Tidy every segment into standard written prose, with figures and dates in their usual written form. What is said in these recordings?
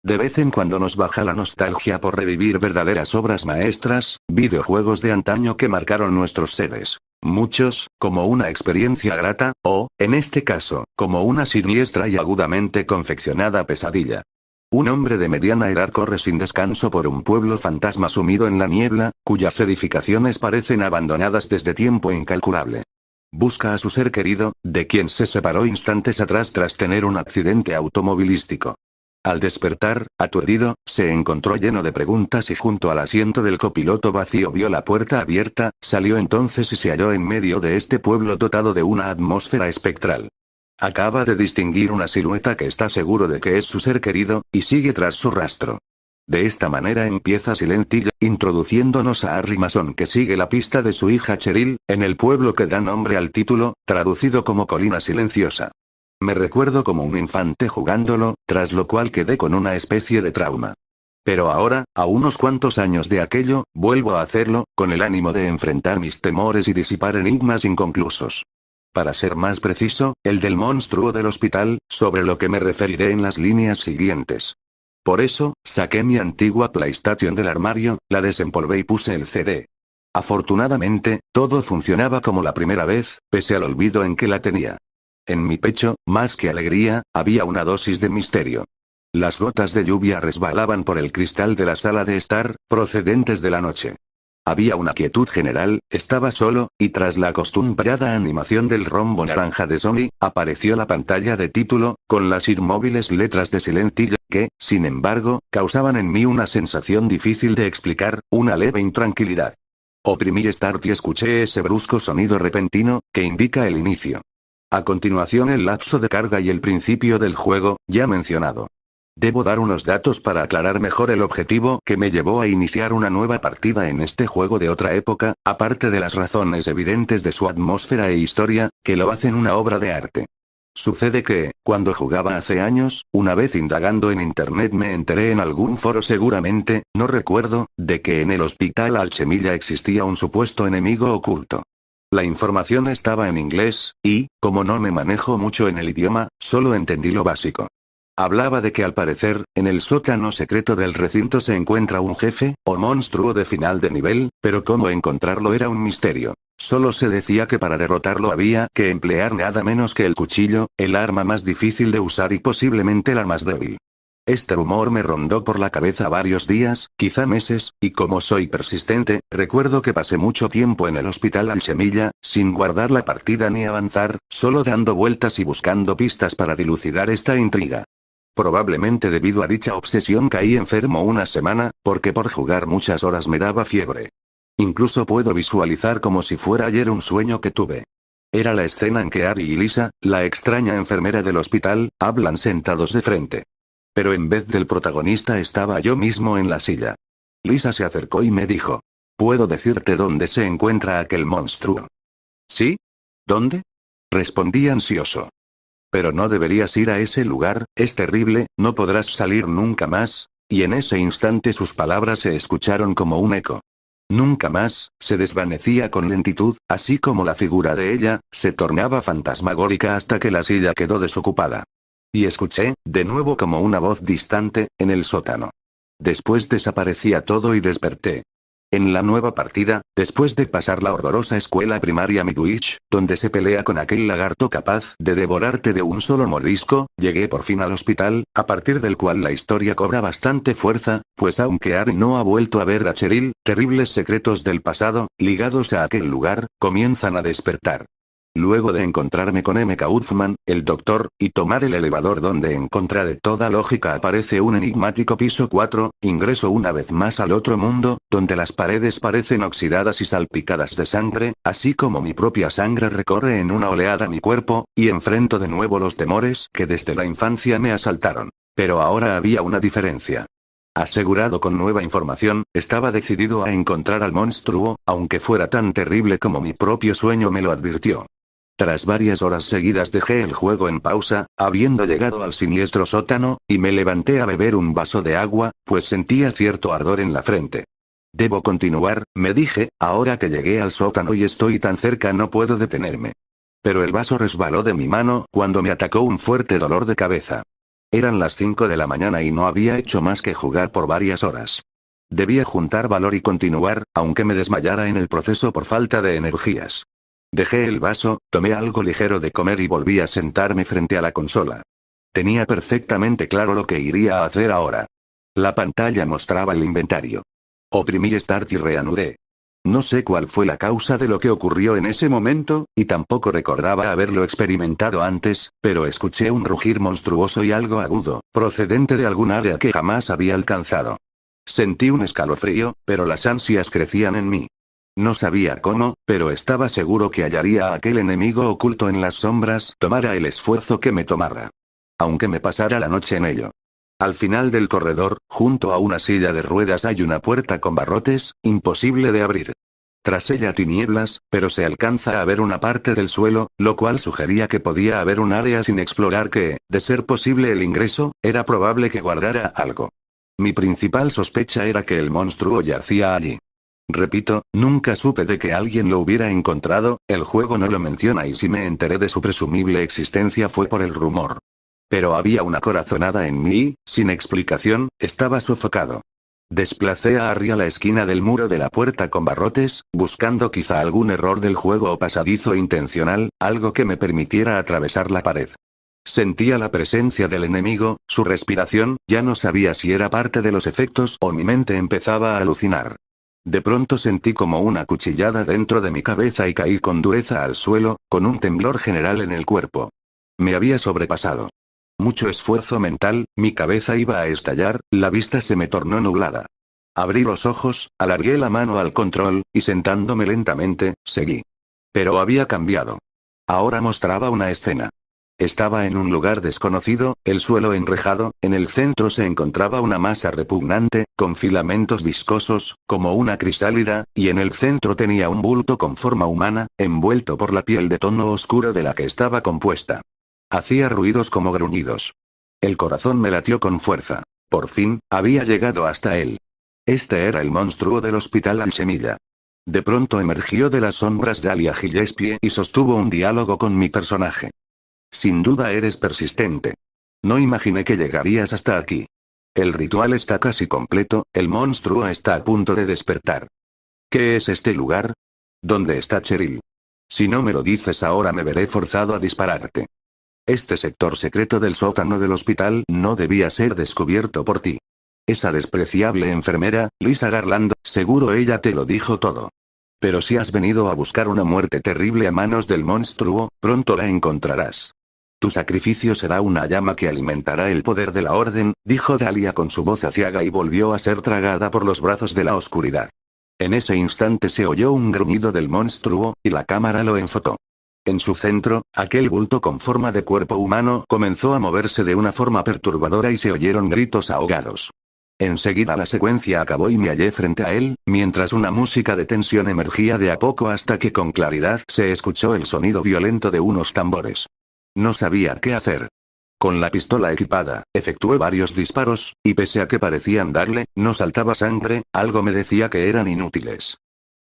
De vez en cuando nos baja la nostalgia por revivir verdaderas obras maestras, videojuegos de antaño que marcaron nuestros seres. Muchos, como una experiencia grata, o, en este caso, como una siniestra y agudamente confeccionada pesadilla. Un hombre de mediana edad corre sin descanso por un pueblo fantasma sumido en la niebla, cuyas edificaciones parecen abandonadas desde tiempo incalculable. Busca a su ser querido, de quien se separó instantes atrás tras tener un accidente automovilístico. Al despertar, aturdido, se encontró lleno de preguntas y junto al asiento del copiloto vacío vio la puerta abierta, salió entonces y se halló en medio de este pueblo dotado de una atmósfera espectral. Acaba de distinguir una silueta que está seguro de que es su ser querido, y sigue tras su rastro. De esta manera empieza Silent Hill, introduciéndonos a Harry Mason que sigue la pista de su hija Cheryl, en el pueblo que da nombre al título, traducido como Colina Silenciosa. Me recuerdo como un infante jugándolo, tras lo cual quedé con una especie de trauma. Pero ahora, a unos cuantos años de aquello, vuelvo a hacerlo, con el ánimo de enfrentar mis temores y disipar enigmas inconclusos. Para ser más preciso, el del monstruo del hospital, sobre lo que me referiré en las líneas siguientes. Por eso, saqué mi antigua PlayStation del armario, la desempolvé y puse el CD. Afortunadamente, todo funcionaba como la primera vez, pese al olvido en que la tenía. En mi pecho, más que alegría, había una dosis de misterio. Las gotas de lluvia resbalaban por el cristal de la sala de estar, procedentes de la noche. Había una quietud general, estaba solo, y tras la acostumbrada animación del rombo naranja de Sony, apareció la pantalla de título, con las inmóviles letras de Silent Hill, que, sin embargo, causaban en mí una sensación difícil de explicar, una leve intranquilidad. Oprimí Start y escuché ese brusco sonido repentino, que indica el inicio. A continuación el lapso de carga y el principio del juego, ya mencionado. Debo dar unos datos para aclarar mejor el objetivo que me llevó a iniciar una nueva partida en este juego de otra época, aparte de las razones evidentes de su atmósfera e historia, que lo hacen una obra de arte. Sucede que, cuando jugaba hace años, una vez indagando en internet me enteré en algún foro seguramente, no recuerdo, de que en el hospital Alchemilla existía un supuesto enemigo oculto. La información estaba en inglés, y, como no me manejo mucho en el idioma, solo entendí lo básico. Hablaba de que al parecer, en el sótano secreto del recinto se encuentra un jefe, o monstruo de final de nivel, pero cómo encontrarlo era un misterio. Solo se decía que para derrotarlo había que emplear nada menos que el cuchillo, el arma más difícil de usar y posiblemente la más débil. Este rumor me rondó por la cabeza varios días, quizá meses, y como soy persistente, recuerdo que pasé mucho tiempo en el hospital Alchemilla, sin guardar la partida ni avanzar, solo dando vueltas y buscando pistas para dilucidar esta intriga. Probablemente debido a dicha obsesión caí enfermo una semana, porque por jugar muchas horas me daba fiebre. Incluso puedo visualizar como si fuera ayer un sueño que tuve. Era la escena en que Ari y Lisa, la extraña enfermera del hospital, hablan sentados de frente. Pero en vez del protagonista estaba yo mismo en la silla. Lisa se acercó y me dijo: ¿Puedo decirte dónde se encuentra aquel monstruo? ¿Sí? ¿Dónde? Respondí ansioso. Pero no deberías ir a ese lugar, es terrible, no podrás salir nunca más, y en ese instante sus palabras se escucharon como un eco. Nunca más, se desvanecía con lentitud, así como la figura de ella, se tornaba fantasmagórica hasta que la silla quedó desocupada. Y escuché, de nuevo como una voz distante, en el sótano. Después desaparecía todo y desperté. En la nueva partida, después de pasar la horrorosa escuela primaria Midwich, donde se pelea con aquel lagarto capaz de devorarte de un solo mordisco, llegué por fin al hospital, a partir del cual la historia cobra bastante fuerza, pues aunque Ari no ha vuelto a ver a Cheryl, terribles secretos del pasado, ligados a aquel lugar, comienzan a despertar. Luego de encontrarme con M. Kaufman, el doctor, y tomar el elevador donde en contra de toda lógica aparece un enigmático piso 4, ingreso una vez más al otro mundo, donde las paredes parecen oxidadas y salpicadas de sangre, así como mi propia sangre recorre en una oleada mi cuerpo, y enfrento de nuevo los temores que desde la infancia me asaltaron. Pero ahora había una diferencia. Asegurado con nueva información, estaba decidido a encontrar al monstruo, aunque fuera tan terrible como mi propio sueño me lo advirtió. Tras varias horas seguidas dejé el juego en pausa, habiendo llegado al siniestro sótano, y me levanté a beber un vaso de agua, pues sentía cierto ardor en la frente. Debo continuar, me dije, ahora que llegué al sótano y estoy tan cerca no puedo detenerme. Pero el vaso resbaló de mi mano cuando me atacó un fuerte dolor de cabeza. Eran las 5 de la mañana y no había hecho más que jugar por varias horas. Debía juntar valor y continuar, aunque me desmayara en el proceso por falta de energías. Dejé el vaso, tomé algo ligero de comer y volví a sentarme frente a la consola. Tenía perfectamente claro lo que iría a hacer ahora. La pantalla mostraba el inventario. Oprimí Start y reanudé. No sé cuál fue la causa de lo que ocurrió en ese momento, y tampoco recordaba haberlo experimentado antes, pero escuché un rugir monstruoso y algo agudo, procedente de algún área que jamás había alcanzado. Sentí un escalofrío, pero las ansias crecían en mí. No sabía cómo, pero estaba seguro que hallaría a aquel enemigo oculto en las sombras, tomara el esfuerzo que me tomara. Aunque me pasara la noche en ello. Al final del corredor, junto a una silla de ruedas hay una puerta con barrotes, imposible de abrir. Tras ella tinieblas, pero se alcanza a ver una parte del suelo, lo cual sugería que podía haber un área sin explorar que, de ser posible el ingreso, era probable que guardara algo. Mi principal sospecha era que el monstruo yacía allí. Repito, nunca supe de que alguien lo hubiera encontrado, el juego no lo menciona y si me enteré de su presumible existencia fue por el rumor. Pero había una corazonada en mí y, sin explicación, estaba sofocado. Desplacé a Harry a la esquina del muro de la puerta con barrotes, buscando quizá algún error del juego o pasadizo intencional, algo que me permitiera atravesar la pared. Sentía la presencia del enemigo, su respiración, ya no sabía si era parte de los efectos o mi mente empezaba a alucinar. De pronto sentí como una cuchillada dentro de mi cabeza y caí con dureza al suelo, con un temblor general en el cuerpo. Me había sobrepasado. Mucho esfuerzo mental, mi cabeza iba a estallar, la vista se me tornó nublada. Abrí los ojos, alargué la mano al control, y sentándome lentamente, seguí. Pero había cambiado. Ahora mostraba una escena. Estaba en un lugar desconocido, el suelo enrejado, en el centro se encontraba una masa repugnante, con filamentos viscosos, como una crisálida, y en el centro tenía un bulto con forma humana, envuelto por la piel de tono oscuro de la que estaba compuesta. Hacía ruidos como gruñidos. El corazón me latió con fuerza. Por fin, había llegado hasta él. Este era el monstruo del Hospital Alchemilla. De pronto emergió de las sombras Dahlia Gillespie y sostuvo un diálogo con mi personaje. Sin duda eres persistente. No imaginé que llegarías hasta aquí. El ritual está casi completo, el monstruo está a punto de despertar. ¿Qué es este lugar? ¿Dónde está Cheryl? Si no me lo dices ahora me veré forzado a dispararte. Este sector secreto del sótano del hospital no debía ser descubierto por ti. Esa despreciable enfermera, Lisa Garland, seguro ella te lo dijo todo. Pero si has venido a buscar una muerte terrible a manos del monstruo, pronto la encontrarás. Tu sacrificio será una llama que alimentará el poder de la orden, dijo Dahlia con su voz aciaga y volvió a ser tragada por los brazos de la oscuridad. En ese instante se oyó un gruñido del monstruo, y la cámara lo enfocó. En su centro, aquel bulto con forma de cuerpo humano comenzó a moverse de una forma perturbadora y se oyeron gritos ahogados. Enseguida la secuencia acabó y me hallé frente a él, mientras una música de tensión emergía de a poco hasta que con claridad se escuchó el sonido violento de unos tambores. No sabía qué hacer. Con la pistola equipada, efectué varios disparos, y pese a que parecían darle, no saltaba sangre, algo me decía que eran inútiles.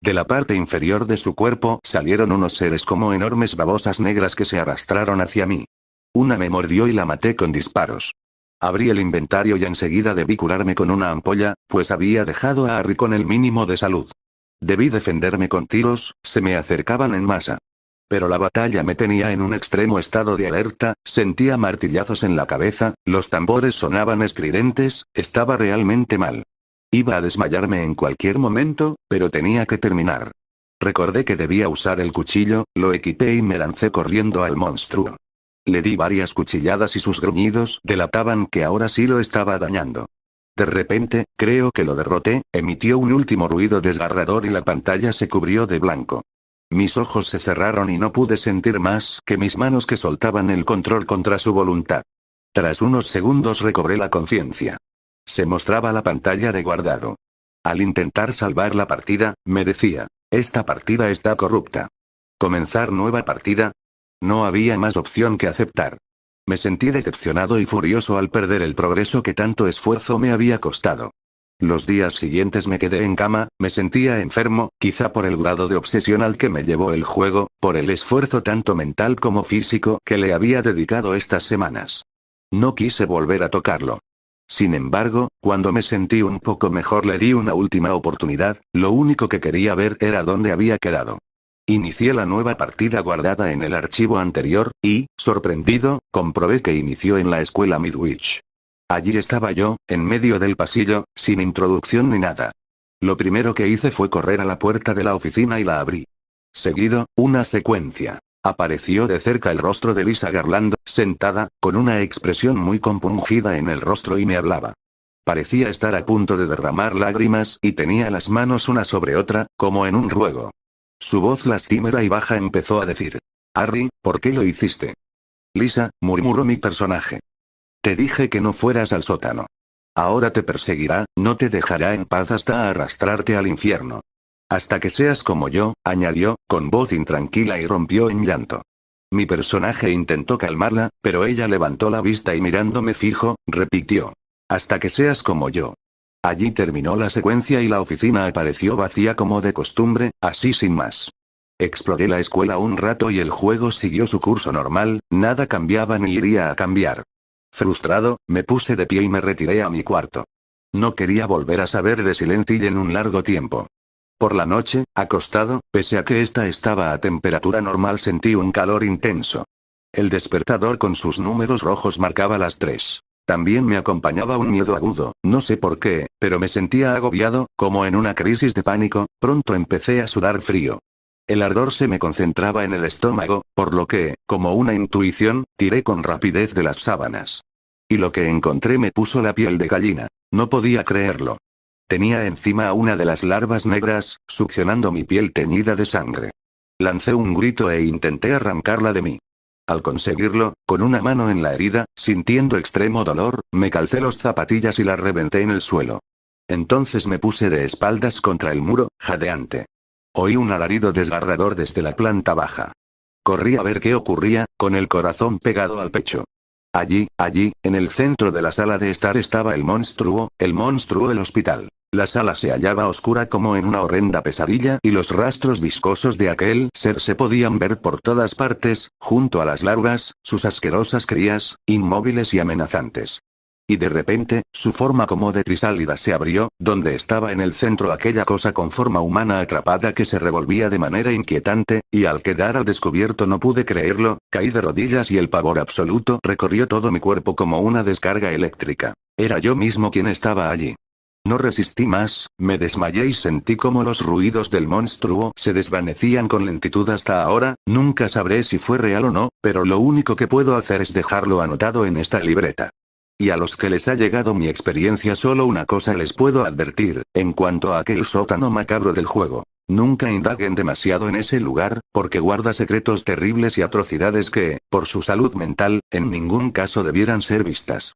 De la parte inferior de su cuerpo salieron unos seres como enormes babosas negras que se arrastraron hacia mí. Una me mordió y la maté con disparos. Abrí el inventario y enseguida debí curarme con una ampolla, pues había dejado a Harry con el mínimo de salud. Debí defenderme con tiros, se me acercaban en masa. Pero la batalla me tenía en un extremo estado de alerta, sentía martillazos en la cabeza, los tambores sonaban estridentes, estaba realmente mal. Iba a desmayarme en cualquier momento, pero tenía que terminar. Recordé que debía usar el cuchillo, lo equipé y me lancé corriendo al monstruo. Le di varias cuchilladas y sus gruñidos delataban que ahora sí lo estaba dañando. De repente, creo que lo derroté, emitió un último ruido desgarrador y la pantalla se cubrió de blanco. Mis ojos se cerraron y no pude sentir más que mis manos que soltaban el control contra su voluntad. Tras unos segundos recobré la conciencia. Se mostraba la pantalla de guardado. Al intentar salvar la partida, me decía, esta partida está corrupta. ¿Comenzar nueva partida? No había más opción que aceptar. Me sentí decepcionado y furioso al perder el progreso que tanto esfuerzo me había costado. Los días siguientes me quedé en cama, me sentía enfermo, quizá por el grado de obsesión al que me llevó el juego, por el esfuerzo tanto mental como físico que le había dedicado estas semanas. No quise volver a tocarlo. Sin embargo, cuando me sentí un poco mejor le di una última oportunidad, lo único que quería ver era dónde había quedado. Inicié la nueva partida guardada en el archivo anterior, y, sorprendido, comprobé que inició en la escuela Midwich. Allí estaba yo, en medio del pasillo, sin introducción ni nada. Lo primero que hice fue correr a la puerta de la oficina y la abrí. Seguido, una secuencia. Apareció de cerca el rostro de Lisa Garland, sentada, con una expresión muy compungida en el rostro y me hablaba. Parecía estar a punto de derramar lágrimas y tenía las manos una sobre otra, como en un ruego. Su voz lastimera y baja empezó a decir. Harry, ¿por qué lo hiciste? Lisa, murmuró mi personaje. Te dije que no fueras al sótano. Ahora te perseguirá, no te dejará en paz hasta arrastrarte al infierno. Hasta que seas como yo, añadió, con voz intranquila y rompió en llanto. Mi personaje intentó calmarla, pero ella levantó la vista y mirándome fijo, repitió. Hasta que seas como yo. Allí terminó la secuencia y la oficina apareció vacía como de costumbre, así sin más. Exploré la escuela un rato y el juego siguió su curso normal, nada cambiaba ni iría a cambiar. Frustrado, me puse de pie y me retiré a mi cuarto. No quería volver a saber de Silent Hill en un largo tiempo. Por la noche, acostado, pese a que ésta estaba a temperatura normal sentí un calor intenso. El despertador con sus números rojos marcaba las 3. También me acompañaba un miedo agudo, no sé por qué, pero me sentía agobiado, como en una crisis de pánico, pronto empecé a sudar frío. El ardor se me concentraba en el estómago, por lo que, como una intuición, tiré con rapidez de las sábanas. Y lo que encontré me puso la piel de gallina. No podía creerlo. Tenía encima a una de las larvas negras, succionando mi piel teñida de sangre. Lancé un grito e intenté arrancarla de mí. Al conseguirlo, con una mano en la herida, sintiendo extremo dolor, me calcé los zapatillas y las reventé en el suelo. Entonces me puse de espaldas contra el muro, jadeante. Oí un alarido desgarrador desde la planta baja. Corrí a ver qué ocurría, con el corazón pegado al pecho. Allí, en el centro de la sala de estar estaba el monstruo del hospital. La sala se hallaba oscura como en una horrenda pesadilla y los rastros viscosos de aquel ser se podían ver por todas partes, junto a las larvas, sus asquerosas crías, inmóviles y amenazantes. Y de repente, su forma como de crisálida se abrió, donde estaba en el centro aquella cosa con forma humana atrapada que se revolvía de manera inquietante, y al quedar al descubierto no pude creerlo, caí de rodillas y el pavor absoluto recorrió todo mi cuerpo como una descarga eléctrica. Era yo mismo quien estaba allí. No resistí más, me desmayé y sentí como los ruidos del monstruo se desvanecían con lentitud hasta ahora, nunca sabré si fue real o no, pero lo único que puedo hacer es dejarlo anotado en esta libreta. Y a los que les ha llegado mi experiencia solo una cosa les puedo advertir, en cuanto a aquel sótano macabro del juego. Nunca indaguen demasiado en ese lugar, porque guarda secretos terribles y atrocidades que, por su salud mental, en ningún caso debieran ser vistas.